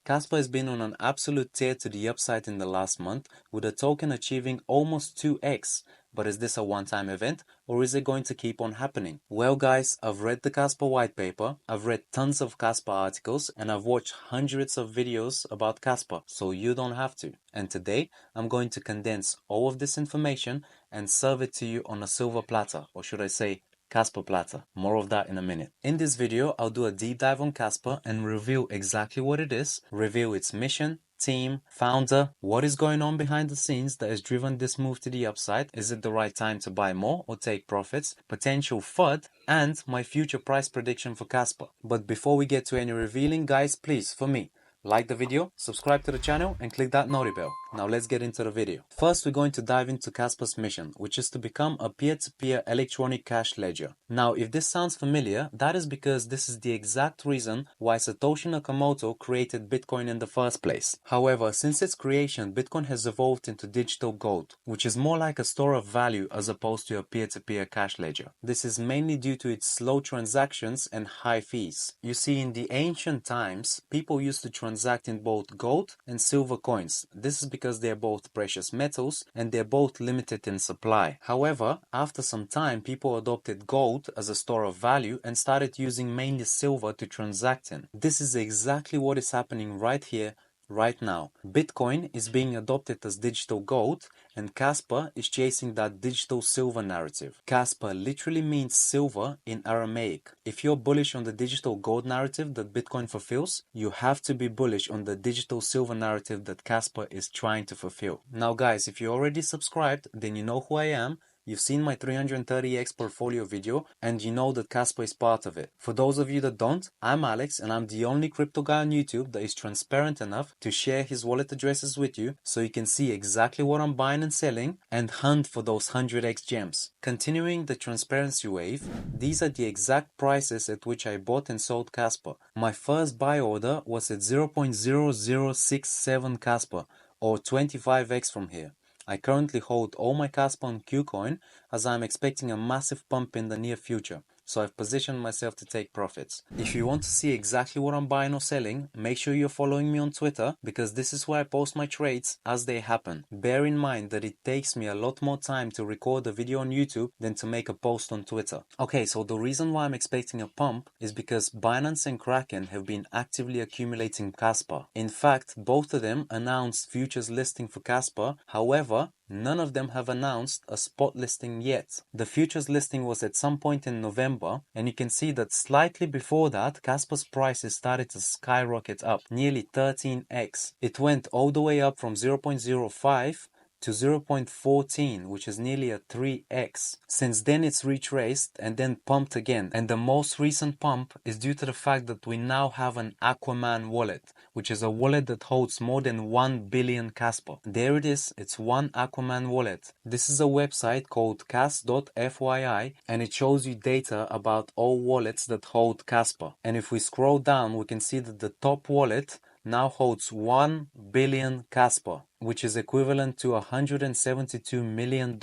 Kaspa has been on an absolute tear to the upside in the last month, with the token achieving almost 2x. But is this a one-time event, or is it going to keep on happening? Well guys, I've read the Kaspa white paper, I've read tons of Kaspa articles, and I've watched hundreds of videos about Kaspa, so you don't have to. And today, I'm going to condense all of this information and serve it to you on a silver platter, or should I say, Kaspa platter. More of that in a minute. In this video, I'll do a deep dive on Kaspa and reveal exactly what it is, reveal its mission, team, founder, what is going on behind the scenes that has driven this move to the upside, is it the right time to buy more or take profits, potential FUD, and my future price prediction for Kaspa. But before we get to any revealing, guys, please, for me, like the video, subscribe to the channel, and click that noti bell. Now let's get into the video. First, we're going to dive into Kaspa's mission, which is to become a peer-to-peer electronic cash ledger. Now, if this sounds familiar, that is because this is the exact reason why Satoshi Nakamoto created Bitcoin in the first place. However, since its creation, Bitcoin has evolved into digital gold, which is more like a store of value as opposed to a peer-to-peer cash ledger. This is mainly due to its slow transactions and high fees. You see, in the ancient times, people used to transact in both gold and silver coins. This is because they're both precious metals and they're both limited in supply. However, after some time, people adopted gold as a store of value and started using mainly silver to transact in. This is exactly what is happening right here, right now. Bitcoin is being adopted as digital gold, and Kaspa is chasing that digital silver narrative. Kaspa literally means silver in Aramaic. If you're bullish on the digital gold narrative that Bitcoin fulfills, you have to be bullish on the digital silver narrative that Kaspa is trying to fulfill. Now guys, if you already subscribed, then you know who I am. You've seen my 330x portfolio video and you know that Kaspa is part of it. For those of you that don't, I'm Alex and I'm the only crypto guy on YouTube that is transparent enough to share his wallet addresses with you so you can see exactly what I'm buying and selling and hunt for those 100x gems. Continuing the transparency wave, these are the exact prices at which I bought and sold Kaspa. My first buy order was at 0.0067 Kaspa or 25x from here. I currently hold all my Kaspa on Qcoin as I'm expecting a massive pump in the near future, so I've positioned myself to take profits. If you want to see exactly what I'm buying or selling, make sure you're following me on Twitter because this is where I post my trades as they happen. Bear in mind that it takes me a lot more time to record a video on YouTube than to make a post on Twitter. Okay, so the reason why I'm expecting a pump is because Binance and Kraken have been actively accumulating Kaspa. In fact, both of them announced futures listing for Kaspa. However, none of them have announced a spot listing yet. The futures listing was at some point in November, and you can see that slightly before that, Kaspa's prices started to skyrocket up, nearly 13x. It went all the way up from 0.05 to 0.14, which is nearly a 3x. Since then it's retraced and then pumped again, and the most recent pump is due to the fact that we now have an Aquaman wallet, which is a wallet that holds more than 1 billion Kaspa. There it is, it's one Aquaman wallet. This is a website called kas.fyi and it shows you data about all wallets that hold Kaspa. And if we scroll down, we can see that the top wallet now holds 1 billion Kaspa, which is equivalent to $172 million.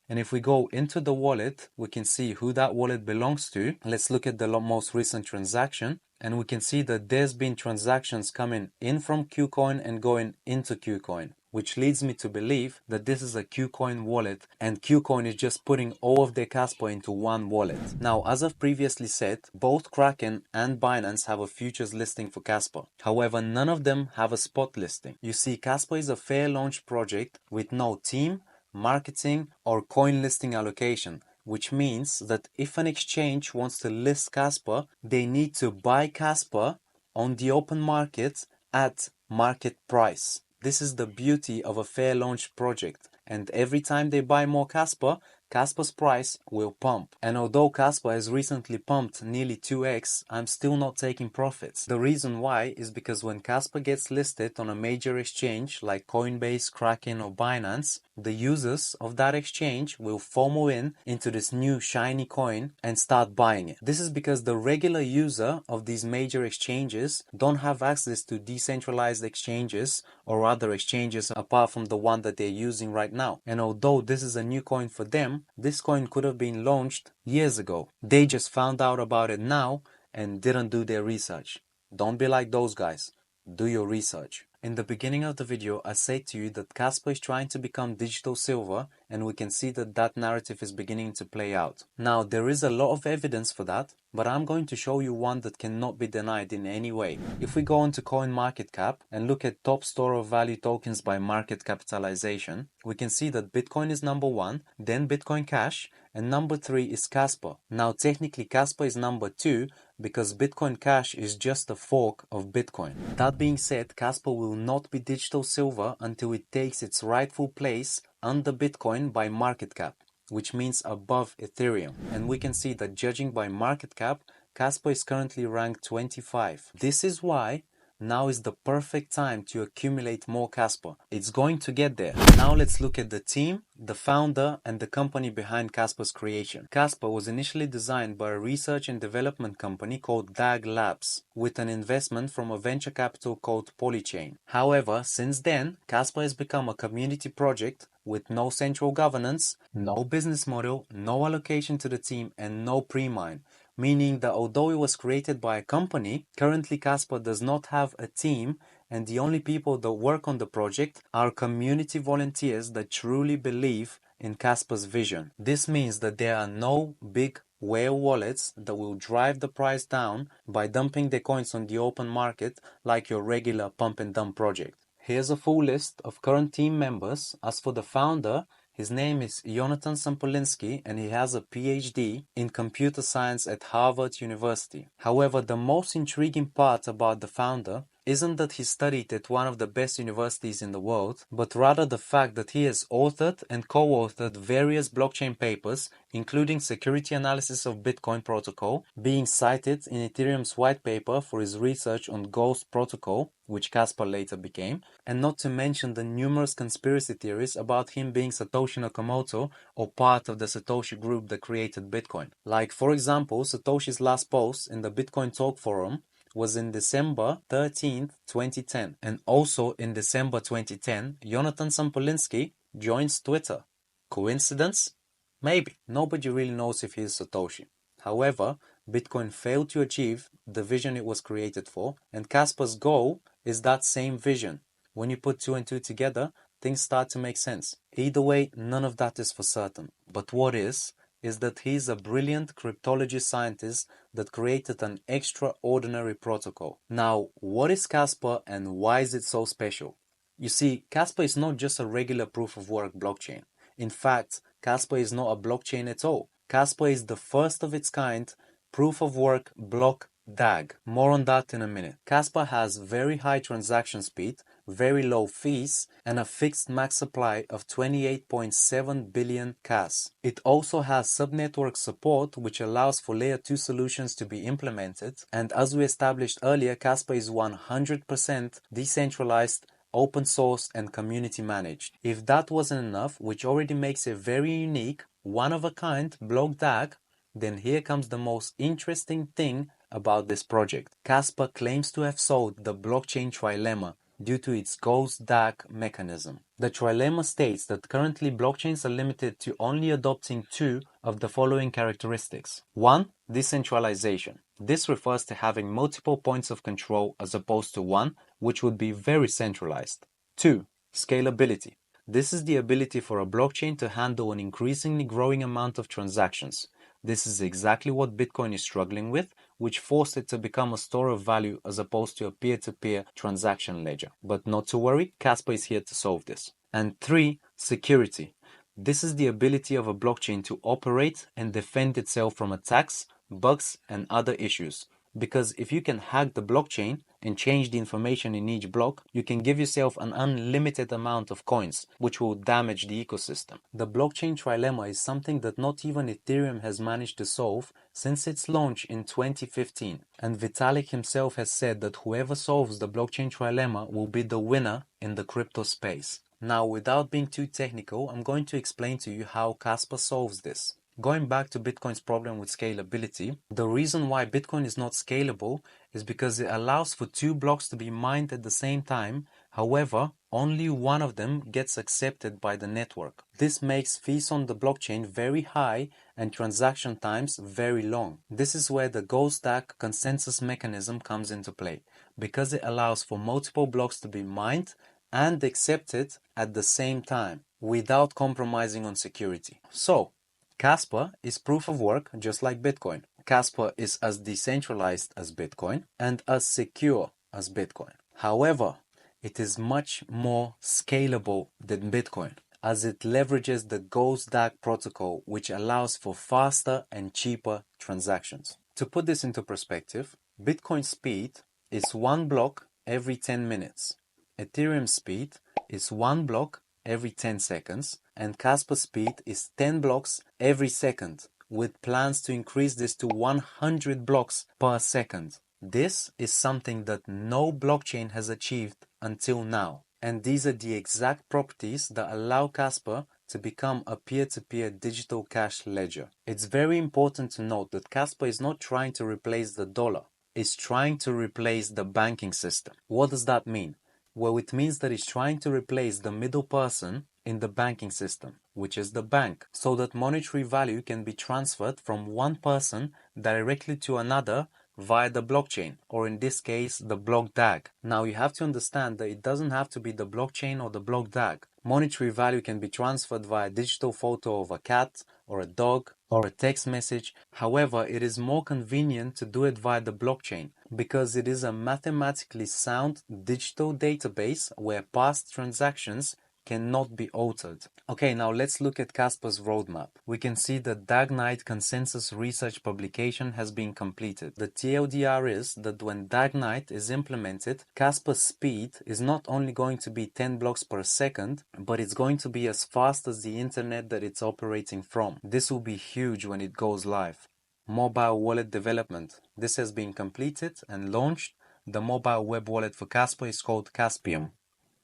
And if we go into the wallet, we can see who that wallet belongs to. Let's look at the most recent transaction. And we can see that there's been transactions coming in from Qcoin and going into Qcoin, which leads me to believe that this is a Qcoin wallet and Qcoin is just putting all of their Kaspa into one wallet. Now, as I've previously said, both Kraken and Binance have a futures listing for Kaspa. However, none of them have a spot listing. You see, Kaspa is a fair launch project with no team, marketing, or coin listing allocation, which means that if an exchange wants to list Kaspa, they need to buy Kaspa on the open market at market price. This is the beauty of a fair launch project, and every time they buy more Kaspa, Kaspa's price will pump. And although Kaspa has recently pumped nearly 2x, I'm still not taking profits. The reason why is because when Kaspa gets listed on a major exchange like Coinbase, Kraken or Binance, the users of that exchange will FOMO into this new shiny coin and start buying it. This is because the regular user of these major exchanges don't have access to decentralized exchanges or other exchanges apart from the one that they're using right now. And although this is a new coin for them, this coin could have been launched years ago. They just found out about it now and didn't do their research. Don't be like those guys. Do your research. In the beginning of the video, I said to you that Kaspa is trying to become digital silver, and we can see that that narrative is beginning to play out. Now, there is a lot of evidence for that, but I'm going to show you one that cannot be denied in any way. If we go on to CoinMarketCap and look at top store of value tokens by market capitalization, we can see that Bitcoin is number 1, then Bitcoin Cash, and number 3 is Kaspa. Now, technically, Kaspa is number 2 because Bitcoin Cash is just a fork of Bitcoin. That being said, Kaspa will not be digital silver until it takes its rightful place under Bitcoin by market cap, which means above Ethereum. And we can see that judging by market cap, Kaspa is currently ranked 25. This is why now is the perfect time to accumulate more Kaspa. It's going to get there. Now let's look at the team, the founder, and the company behind Kaspa's creation. Kaspa was initially designed by a research and development company called DAG Labs, with an investment from a venture capital called Polychain. However, since then, Kaspa has become a community project with no central governance, no business model, no allocation to the team, and no pre-mine. Meaning that although it was created by a company, currently Kaspa does not have a team, and the only people that work on the project are community volunteers that truly believe in Kaspa's vision. This means that there are no big whale wallets that will drive the price down by dumping their coins on the open market like your regular pump and dump project. Here's a full list of current team members. As for the founder, his name is Jonathan Sampolinsky, and he has a PhD in computer science at Harvard University. However, the most intriguing part about the founder isn't that he studied at one of the best universities in the world, but rather the fact that he has authored and co-authored various blockchain papers, including security analysis of Bitcoin protocol, being cited in Ethereum's white paper for his research on Ghost protocol, which Kaspa later became, and not to mention the numerous conspiracy theories about him being Satoshi Nakamoto or part of the Satoshi group that created Bitcoin. Like, for example, Satoshi's last post in the Bitcoin Talk forum was in December 13th, 2010. And also in December 2010, Jonathan Sampolinsky joins Twitter. Coincidence? Maybe. Nobody really knows if he is Satoshi. However, Bitcoin failed to achieve the vision it was created for, and Kaspa's goal is that same vision. When you put 2 and 2 together, things start to make sense. Either way, none of that is for certain. But what is that he's a brilliant cryptology scientist that created an extraordinary protocol. Now, what is Kaspa and why is it so special? You see, Kaspa is not just a regular proof-of-work blockchain. In fact, Kaspa is not a blockchain at all. Kaspa is the first of its kind proof-of-work block DAG. More on that in a minute. Kaspa has very high transaction speed, very low fees, and a fixed max supply of 28.7 billion KAS. It also has subnetwork support, which allows for layer 2 solutions to be implemented, and as we established earlier, Kaspa is 100% decentralized, open source, and community managed. If that wasn't enough, which already makes it very unique, one-of-a-kind block DAG, then here comes the most interesting thing about this project. Kaspa claims to have solved the blockchain trilemma due to its ghost DAG mechanism. The trilemma states that currently blockchains are limited to only adopting 2 of the following characteristics. 1. Decentralization. This refers to having multiple points of control as opposed to 1, which would be very centralized. 2. Scalability. This is the ability for a blockchain to handle an increasingly growing amount of transactions. This is exactly what Bitcoin is struggling with, which forced it to become a store of value as opposed to a peer-to-peer transaction ledger. But not to worry, Kaspa is here to solve this. And 3, security. This is the ability of a blockchain to operate and defend itself from attacks, bugs, and other issues. Because if you can hack the blockchain and change the information in each block, you can give yourself an unlimited amount of coins, which will damage the ecosystem. The blockchain trilemma is something that not even Ethereum has managed to solve since its launch in 2015. And Vitalik himself has said that whoever solves the blockchain trilemma will be the winner in the crypto space. Now, without being too technical, I'm going to explain to you how Kaspa solves this. Going back to Bitcoin's problem with scalability, the reason why Bitcoin is not scalable is because it allows for 2 blocks to be mined at the same time. However, only one of them gets accepted by the network. This makes fees on the blockchain very high and transaction times very long. This is where the ghost DAG consensus mechanism comes into play. because it allows for multiple blocks to be mined and accepted at the same time without compromising on security. So, Kaspa is proof of work just like Bitcoin. Kaspa is as decentralized as Bitcoin and as secure as Bitcoin. However, it is much more scalable than Bitcoin, as it leverages the Ghost DAG protocol, which allows for faster and cheaper transactions. To put this into perspective, Bitcoin speed is 1 block every 10 minutes. Ethereum speed is 1 block every 10 seconds, and Kaspa speed is 10 blocks every second, with plans to increase this to 100 blocks per second. This is something that no blockchain has achieved until now. And these are the exact properties that allow Kaspa to become a peer-to-peer digital cash ledger. It's very important to note that Kaspa is not trying to replace the dollar. It's trying to replace the banking system. What does that mean? Well, it means that it's trying to replace the middle person in the banking system, which is the bank, so that monetary value can be transferred from one person directly to another via the blockchain, or in this case, the block DAG. Now you have to understand that it doesn't have to be the blockchain or the block DAG. Monetary value can be transferred via a digital photo of a cat or a dog or a text message. However, it is more convenient to do it via the blockchain because it is a mathematically sound digital database where past transactions cannot be altered. Okay, now let's look at Kaspa's roadmap. We can see that DAG-Knight consensus research publication has been completed. The TLDR is that when DAG-Knight is implemented, Kaspa's speed is not only going to be 10 blocks per second, but it's going to be as fast as the internet that it's operating from. This will be huge when it goes live. Mobile wallet development. This has been completed and launched. The mobile web wallet for Kaspa is called Caspium.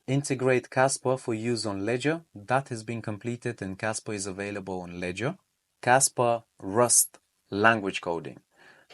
Integrate Kaspa for use on Ledger. That has been completed and Kaspa is available on Ledger. Kaspa Rust language coding.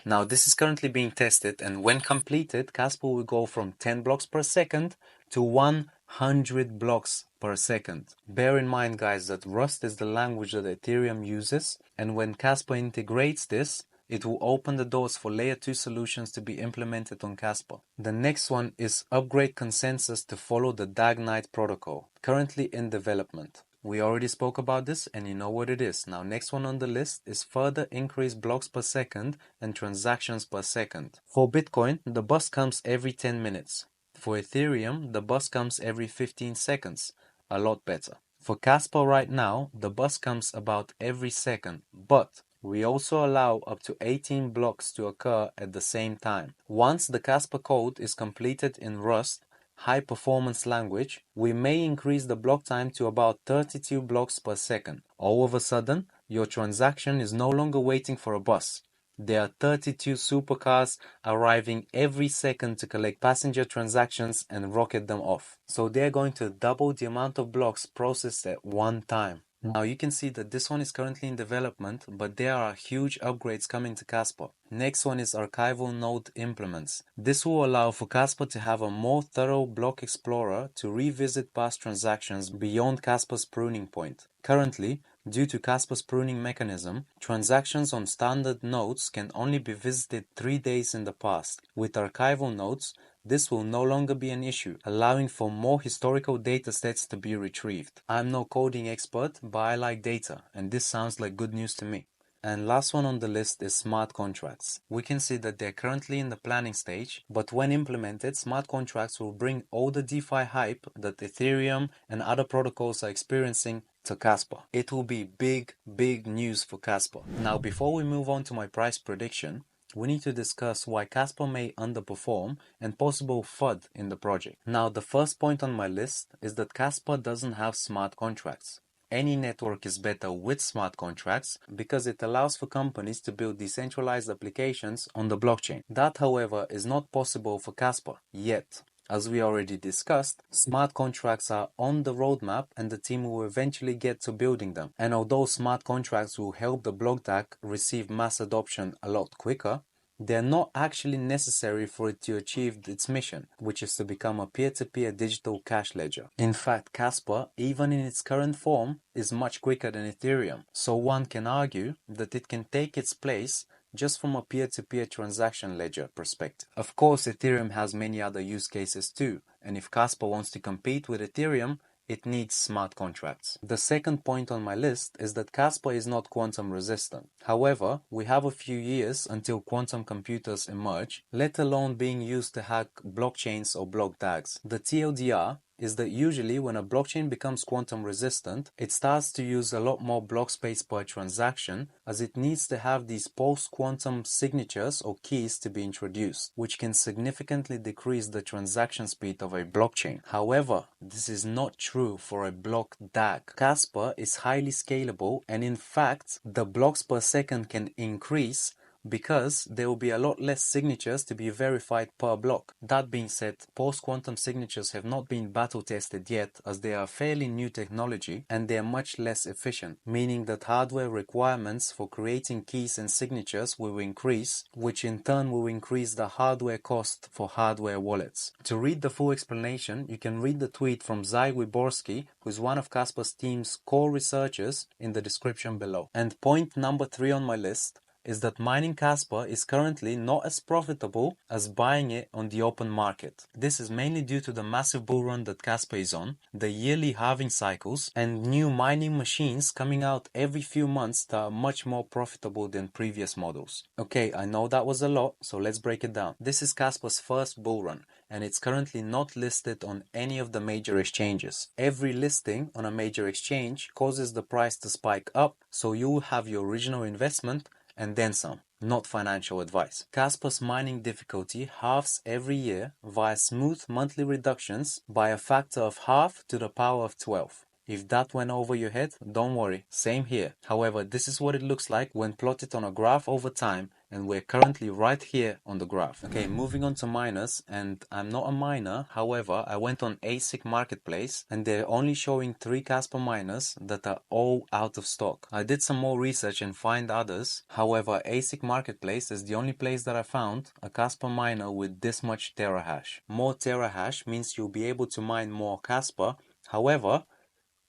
Now this is currently being tested, and when completed, Kaspa will go from 10 blocks per second to 100 blocks per second. Bear in mind, guys, that Rust is the language that Ethereum uses, and when Kaspa integrates this, it will open the doors for layer 2 solutions to be implemented on Kaspa. The next one is upgrade consensus to follow the DAG-Knight protocol, currently in development. We already spoke about this and you know what it is. Now next one on the list is further increase blocks per second and transactions per second. For Bitcoin, the bus comes every 10 minutes. For Ethereum, the bus comes every 15 seconds. A lot better. For Kaspa right now, the bus comes about every second, but we also allow up to 18 blocks to occur at the same time. Once the Kaspa code is completed in Rust, high performance language, we may increase the block time to about 32 blocks per second. All of a sudden, your transaction is no longer waiting for a bus. There are 32 supercars arriving every second to collect passenger transactions and rocket them off. So they're going to double the amount of blocks processed at one time. Now you can see that this one is currently in development, but there are huge upgrades coming to Kaspa. Next one is archival node implements. This will allow for Kaspa to have a more thorough block explorer to revisit past transactions beyond Kaspa's pruning point. Currently, due to Kaspa's pruning mechanism, transactions on standard nodes can only be visited 3 days in the past. With archival nodes, this will no longer be an issue, allowing for more historical data sets to be retrieved. I'm no coding expert, but I like data, and this sounds like good news to me. And last one on the list is smart contracts. We can see that they're currently in the planning stage, but when implemented, smart contracts will bring all the DeFi hype that Ethereum and other protocols are experiencing to Kaspa. It will be big news for Kaspa. Now, before we move on to my price prediction, we need to discuss why Kaspa may underperform and possible FUD in the project. Now, the first point on my list is that Kaspa doesn't have smart contracts. Any network is better with smart contracts because it allows for companies to build decentralized applications on the blockchain. That, however, is not possible for Kaspa yet. As we already discussed, smart contracts are on the roadmap and the team will eventually get to building them. And although smart contracts will help the block DAG receive mass adoption a lot quicker, they're not actually necessary for it to achieve its mission, which is to become a peer-to-peer digital cash ledger. In fact, Kaspa, even in its current form, is much quicker than Ethereum. So one can argue that it can take its place just from a peer-to-peer transaction ledger perspective. Of course, Ethereum has many other use cases too, and if Kaspa wants to compete with Ethereum, it needs smart contracts. The second point on my list is that Kaspa is not quantum resistant. However, we have a few years until quantum computers emerge, let alone being used to hack blockchains or block DAGs. The TLDR is that usually when a blockchain becomes quantum resistant, it starts to use a lot more block space per transaction, as it needs to have these post-quantum signatures or keys to be introduced, which can significantly decrease the transaction speed of a blockchain. However, this is not true for a block DAG. Kaspa is highly scalable, and in fact, the blocks per second can increase because there will be a lot less signatures to be verified per block. That being said, post-quantum signatures have not been battle tested yet, as they are fairly new technology and they are much less efficient, meaning that hardware requirements for creating keys and signatures will increase, which in turn will increase the hardware cost for hardware wallets. To read the full explanation, you can read the tweet from Zai Wyborski, who is one of Kaspa's team's core researchers, in the description below. And point number 3 on my list is that mining Kaspa is currently not as profitable as buying it on the open market. This is mainly due to the massive bull run that Kaspa is on, the yearly halving cycles, and new mining machines coming out every few months that are much more profitable than previous models. Okay, I know that was a lot, so let's break it down. This is Kaspa's first bull run, and it's currently not listed on any of the major exchanges. Every listing on a major exchange causes the price to spike up, so you will have your original investment and then some. Not financial advice. Kaspa's mining difficulty halves every year via smooth monthly reductions by a factor of half to the power of 12. If that went over your head, don't worry, same here. However, this is what it looks like when plotted on a graph over time, and we're currently right here on the graph. Okay, moving on to miners, and I'm not a miner, however, I went on ASIC Marketplace, and they're only showing 3 Kaspa miners that are all out of stock. I did some more research and find others, however, ASIC Marketplace is the only place that I found a Kaspa miner with this much terahash. More terahash means you'll be able to mine more Kaspa, however,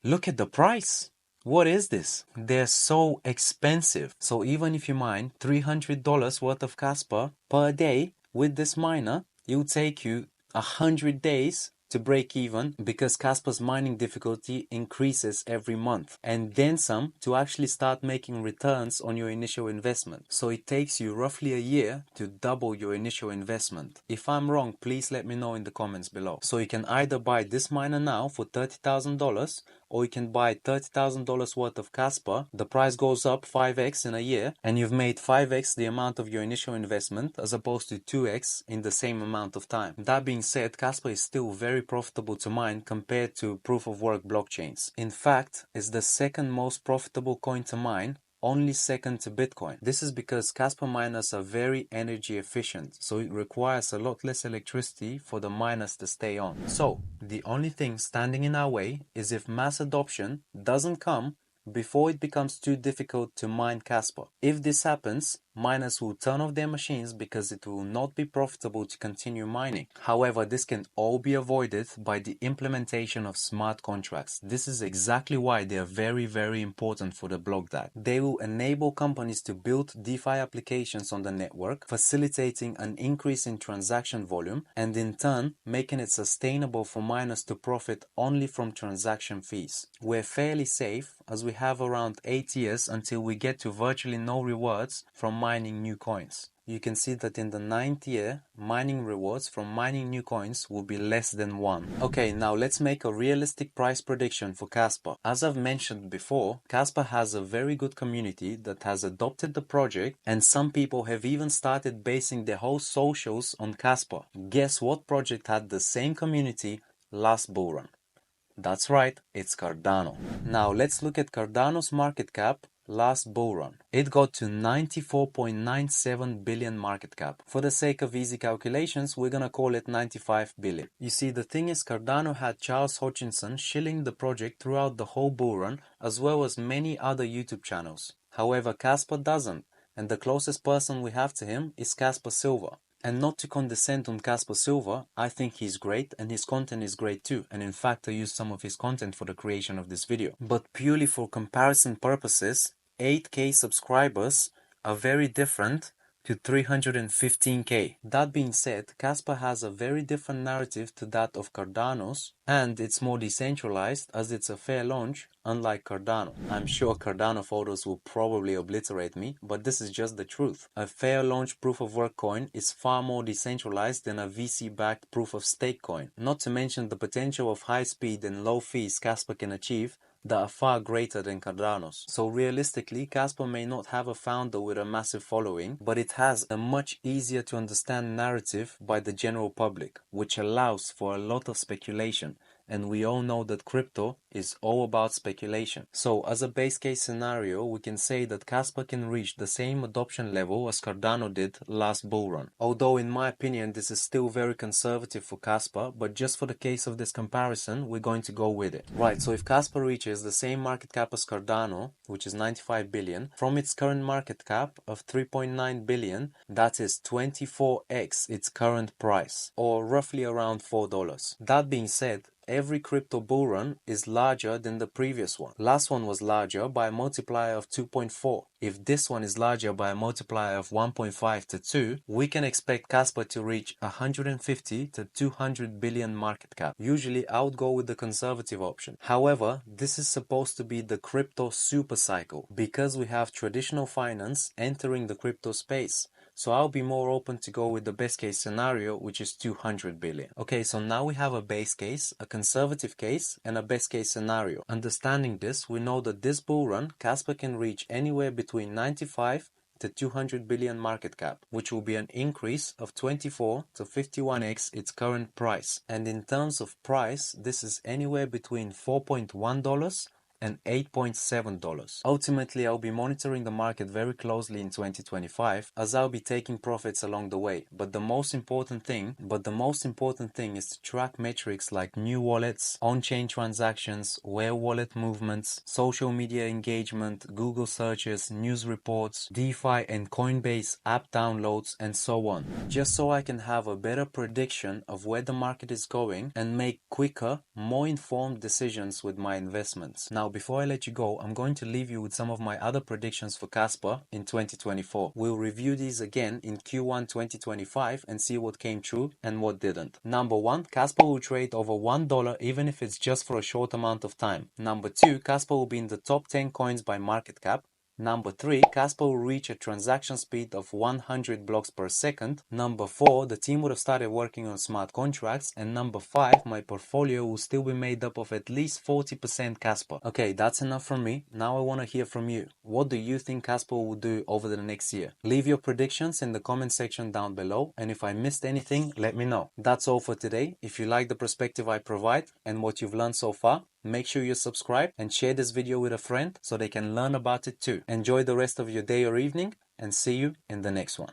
look at the price. What is this? They're so expensive. So even if you mine $300 worth of Kaspa per day with this miner, it'll take you 100 days to break even, because Kaspa's mining difficulty increases every month, and then some to actually start making returns on your initial investment. So it takes you roughly a year to double your initial investment. If I'm wrong, please let me know in the comments below. So you can either buy this miner now for $30,000, or you can buy $30,000 worth of Kaspa. The price goes up 5x in a year, and you've made 5x the amount of your initial investment as opposed to 2x in the same amount of time. That being said, Kaspa is still very profitable to mine compared to proof-of-work blockchains. In fact, it's the second most profitable coin to mine, only second to Bitcoin. This is because Kaspa miners are very energy efficient, so it requires a lot less electricity for the miners to stay on. So, the only thing standing in our way is if mass adoption doesn't come before it becomes too difficult to mine Kaspa. If this happens, miners will turn off their machines because it will not be profitable to continue mining. However, this can all be avoided by the implementation of smart contracts. This is exactly why they are very, very important for the block DAG. They will enable companies to build DeFi applications on the network, facilitating an increase in transaction volume, and in turn making it sustainable for miners to profit only from transaction fees. We're fairly safe, as we have around 8 years until we get to virtually no rewards from mining new coins. You can see that in the 9th year, mining rewards from mining new coins will be less than 1. Okay, now let's make a realistic price prediction for Kaspa. As I've mentioned before, Kaspa has a very good community that has adopted the project, and some people have even started basing their whole socials on Kaspa. Guess what project had the same community last bull run? That's right, it's Cardano. Now let's look at Cardano's market cap last bull run. It got to 94.97 billion market cap. For the sake of easy calculations, we're gonna call it 95 billion. You see, the thing is, Cardano had Charles Hoskinson shilling the project throughout the whole bull run, as well as many other YouTube channels. However, Kaspa doesn't, and the closest person we have to him is Kaspa Silver. And not to condescend on Kaspa Silver, I think he's great and his content is great too, and in fact I used some of his content for the creation of this video. But purely for comparison purposes, 8K subscribers are very different to 315k. That being said, Kaspa has a very different narrative to that of Cardano's, and it's more decentralized as it's a fair launch, unlike Cardano. I'm sure Cardano photos will probably obliterate me, but this is just the truth. A fair launch proof of work coin is far more decentralized than a VC-backed proof of stake coin, not to mention the potential of high speed and low fees Kaspa can achieve that are far greater than Cardano's. So realistically, Kaspa may not have a founder with a massive following, but it has a much easier to understand narrative by the general public, which allows for a lot of speculation. And we all know that crypto is all about speculation. So as a base case scenario, we can say that Kaspa can reach the same adoption level as Cardano did last bull run. Although in my opinion, this is still very conservative for Kaspa, but just for the case of this comparison, we're going to go with it. Right, so if Kaspa reaches the same market cap as Cardano, which is 95 billion, from its current market cap of 3.9 billion, that is 24x its current price, or roughly around $4. That being said, every crypto bull run is larger than the previous one. Last one was larger by a multiplier of 2.4. If this one is larger by a multiplier of 1.5 to 2, we can expect Kaspa to reach 150 to 200 billion market cap. Usually I would go with the conservative option. However, this is supposed to be the crypto super cycle because we have traditional finance entering the crypto space. So I'll be more open to go with the best case scenario, which is 200 billion. Okay, so now we have a base case, a conservative case, and a best case scenario. Understanding this, we know that this bull run, Kaspa can reach anywhere between 95 to 200 billion market cap, which will be an increase of 24 to 51x its current price. And in terms of price, this is anywhere between $4.1 and $8.7. Ultimately, I'll be monitoring the market very closely in 2025 as I'll be taking profits along the way. But the most important thing is to track metrics like new wallets, on-chain transactions, where wallet movements, social media engagement, Google searches, news reports, DeFi and Coinbase app downloads, and so on. Just so I can have a better prediction of where the market is going and make quicker, more informed decisions with my investments. Now, before I let you go, I'm going to leave you with some of my other predictions for Kaspa in 2024. We'll review these again in Q1 2025 and see what came true and what didn't. Number 1, Kaspa will trade over $1 even if it's just for a short amount of time. Number 2, Kaspa will be in the top 10 coins by market cap. Number 3, Kaspa will reach a transaction speed of 100 blocks per second. Number 4, the team would have started working on smart contracts. And number 5, my portfolio will still be made up of at least 40% Kaspa. Okay, that's enough from me. Now I want to hear from you. What do you think Kaspa will do over the next year? Leave your predictions in the comment section down below. And if I missed anything, let me know. That's all for today. If you like the perspective I provide and what you've learned so far, make sure you subscribe and share this video with a friend so they can learn about it too. Enjoy the rest of your day or evening and see you in the next one.